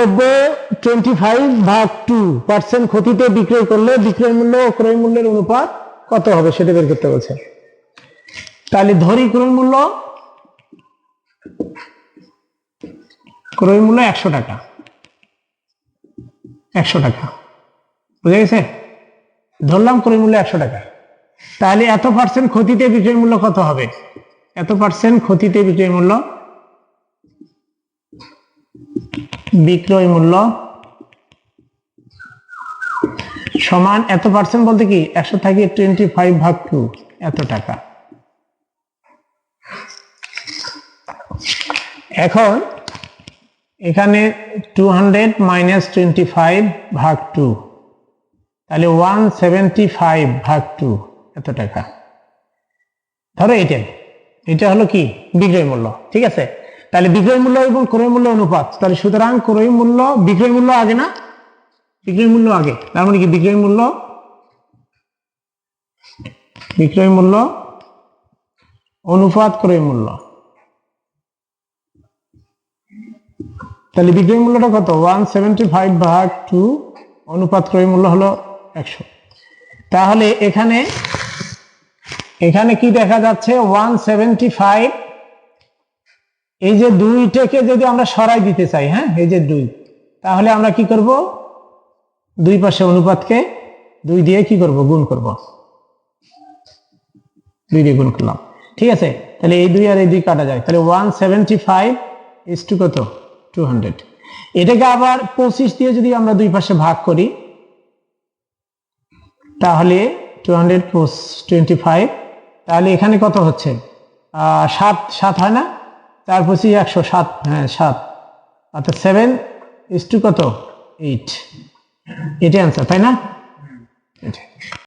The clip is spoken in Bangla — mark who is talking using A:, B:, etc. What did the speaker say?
A: দ্রব্য 25/2% ক্ষতিতে বিক্রয় করলে বিক্রয় মূল্য ও ক্রয় মূল্যের অনুপাত কত হবে সেটা বের করতে বলছে। তাহলে ধরি ক্রয় মূল্য 100 টাকা, 100 টাকা, বুঝে গেছে? ধরলাম ক্রয় মূল্য 100 টাকা, তাহলে এত পার্সেন্ট ক্ষতিতে বিক্রয় মূল্য কত হবে? এত পার্সেন্ট ক্ষতিতে বিক্রয় মূল্য সমান এত পার্সেন্ট বলতে কি 100 থেকে 25/2 এত টাকা। এখন এখানে 200 - 25/2, তাহলে 175/2 এত টাকা। ধরো এটা হলো কি বিক্রয় মূল্য, ঠিক আছে? তাহলে বিক্রয় মূল্য এবং ক্রয় মূল্য অনুপাত, তাহলে সুতরাং বিক্রয় মূল্য আগে না, বিক্রয় মূল্য আগে, তার মানে কি বিক্রয় মূল্য অনুপাত ক্রয় মূল্য। তাহলে বিক্রয় মূল্যটা কত? 175/2 অনুপাত ক্রয় মূল্য হলো 100। তাহলে এখানে কি দেখা যাচ্ছে? 175, এই যে 2টাকে যদি আমরা সরাই দিতে চাই, হ্যাঁ, এই যে 2, তাহলে আমরা কি করব? দুই পাশে অনুপাতকে 2 দিয়ে কি করব? গুণ করব, 2 দিয়ে গুণ করলাম, ঠিক আছে? তাহলে এই 2 আর এই 2 কাটা যায়, তাহলে 175 = কত? 200। এটাকে আবার 25 দিয়ে যদি আমরা দুই পাশে ভাগ করি, তাহলে 200 + 25, তাহলে এখানে কত হচ্ছে? 7 হয় না? 4 × 25 = 107, হ্যাঁ 7, অর্থাৎ 7 = কত? 8। এটাই অ্যান্সার, তাই না?